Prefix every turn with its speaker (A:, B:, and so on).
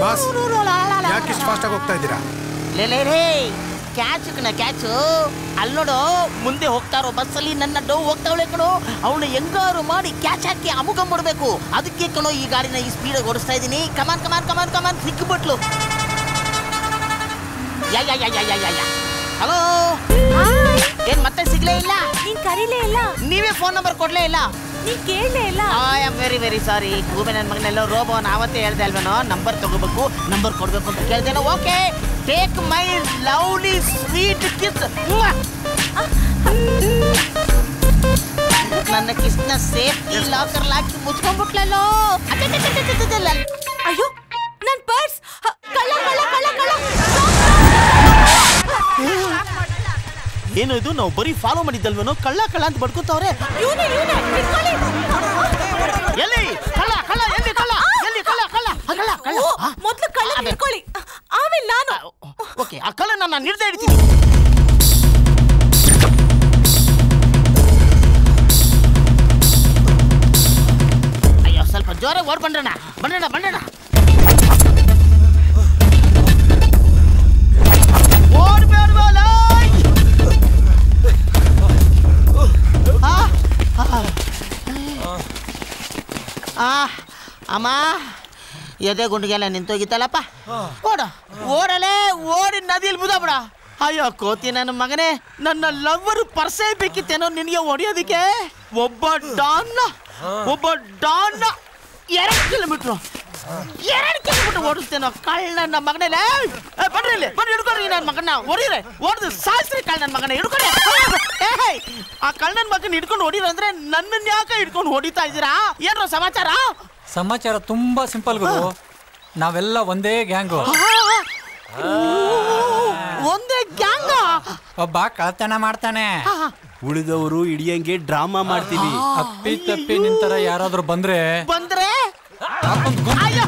A: Boss ಯಾಕೆ ಇಷ್ಟು fast ಆಗಿ ಹೋಗ್ತಾ ಇದ್ದೀರಾ?
B: ಲೇ ಕ್ಯಾಚು ಅಲ್ಲಿ ನೋಡು, ಮುಂದೆ ಹೋಗ್ತಾರೋ ಬಸ್ಸಲ್ಲಿ ನನ್ನ ಡೋ ಹೋಗ್ತಾವಳೆ ಕಣೋ, ಅವಳು ಹೆಂಗಾರು ಮಾಡಿ ಕ್ಯಾಚ್ ಹಾಕಿ ಅಮುಗ ಮಾಡಬೇಕು. ಅದಕ್ಕೆ ಕಣೋ ಈ ಗಾಡಿನ ಈ ಸ್ಪೀಡ್ ಓಡಿಸ್ತಾ ಇದ್ದೀನಿ. ಕಮಾನ್ ಕಮಾನ್ ಕಮಾನ್ ಕಮಾನ್ ಸಿಕ್ಕಿಬಿಟ್ಲು. ಹಲೋ, ಏನ್ ಮತ್ತೆ ಸಿಗ್ಲೇ ಇಲ್ಲ?
C: ನೀನ್ ಕರೀಲೇ ಇಲ್ಲ,
B: ನೀವೇ ಫೋನ್ ನಂಬರ್ ಕೊಡ್ಲೇ ಇಲ್ಲ,
C: ನೀನ್ ಕೇಳಲೇ ಇಲ್ಲ.
B: I am very very sorry. ಗೂಬೆ ನನ್ನ ಮಗನೆಲ್ಲೋ ರೋಬೋ ನಾವತ್ತೇ ಹೇಳ್ದೆ ಅಲ್ವೇನೋ, ನಂಬರ್ ತಗೋಬೇಕು ನಂಬರ್ ಕೊಡ್ಬೇಕು ಅಂತ ಕೇಳ್ದೇನೋ. Okay, take my lovely sweet kiss. ನನ್ನ ಕಿಸ್ನ ಸೇಫ್ಟಿ ಲಾಕರ್ ಹಾಕಿ ಮುಚ್ಕೊಂಡ್ಬಿಟ್ಲಲ್ಲೋ.
C: ಅಯ್ಯೋ, ನನ್ ಪರ್ಸ್ ಕಳ್ಳ ಕಳ್ಳ ಕಳ್ಳ ಕಳ್ಳ.
B: ಏನು ಇದು? ನಾವು ಬರೀ ಫಾಲೋ ಮಾಡಿದ್ದಲ್ವೇನೋ, ಕಳ್ಳ ಕಳ್ಳ ಅಂತ ಬಡ್ಕೋತಾವ್ರೆ. ಎಲ್ಲಿ ಕಳ್ಳ ಕಳ್ಳ ಎಲ್ಲಿ ಕಳ್ಳ ಎಲ್ಲಿ ಕಳ್ಳ ಕಳ್ಳ ಕಳ್ಳ ಕಳ್ಳ?
C: ಮೊದ್ಲು ಕಳ್ಳ ಹಿಡ್ಕೊಳ್ಳಿ, ಆಮೇಲೆ ನಾನು.
B: ಓಕೆ, ಆ ಕಳ್ಳನ ನಾನು ಹಿಡ್ದೇ ಹಿಡಿತೀನಿ. ಅಯ್ಯೋ, ಸ್ವಲ್ಪ ಜೋರಾಗಿ ಓಡ್ ಬಂಡಣ ಬಂಡಣ ಬಂಡಣ. ಓಡ್ಬೇಡ್ವಲ್ಲ. ಅಮ್ಮ, ಎದೆ ಗುಂಡಿಗೆಲ್ಲ ನಿಂತೋಗಿತ್ತಲ್ಲಪ್ಪ. ಓಡಲೇ ಓಡಿ ನದಿಯಲ್ಲಿ ಬುದಬಿಡ. ಅಯ್ಯೋ ಕೋತಿ ನನ್ನ ಮಗನೇ, ನನ್ನ ಲವ್ವರ್ ಪರ್ಸೇ ಬೇಕಿತ್ತೇನೋ ನಿನಗೆ ಹೊಡಿಯೋದಕ್ಕೆ. ಒಬ್ಬ ಡಾನ್ನ 2 ಕಿಲೋಮೀಟ್ರು ಓಡಿಸ್ತೇನೋ ಕಳ್ಳ ನನ್ನ ಮಗನೇ. ಬನ್ರಿ ಇಲ್ಲಿ, ಬನ್ನಿ ಹಿಡ್ಕೊಳ್ರಿ ನನ್ನ ಮಗನ, ಹೊಡಿರೆ ಹೊಡೆದು ಸಾಯಿಸ್ರಿ ಕಳ್ಳ ನನ್ನ ಮಗನ. ಹಿಡ್ಕೊಳ್ಳಿ. ಆ ಕಳ್ಳ ನನ್ನ ಮಗನ ಹಿಡ್ಕೊಂಡು ಹೊಡಿರ ಅಂದ್ರೆ ನನ್ನನ್ನು ಯಾಕೆ ಹಿಡ್ಕೊಂಡು ಹೊಡಿತಾ ಇದ್ದೀರಾ? ಏನೋ ಸಮಾಚಾರ?
D: ಸಮಾಚಾರ ತುಂಬಾ ಸಿಂಪಲ್ ಗುರು, ನಾವೆಲ್ಲ ಒಂದೇ ಗ್ಯಾಂಗು.
B: ಒಂದೇ ಗ್ಯಾಂಗ?
D: ಒಬ್ಬ ಕಳ್ತನ ಮಾಡ್ತಾನೆ,
E: ಉಳಿದವರು ಹಿಡಿಯಂಗೆ ಡ್ರಾಮಾ ಮಾಡ್ತೀವಿ.
D: ಅಪ್ಪಿ ತಪ್ಪಿ ನಿಂತರ ಯಾರಾದ್ರೂ ಬಂದ್ರೆ
B: ಅಯ್ಯೋ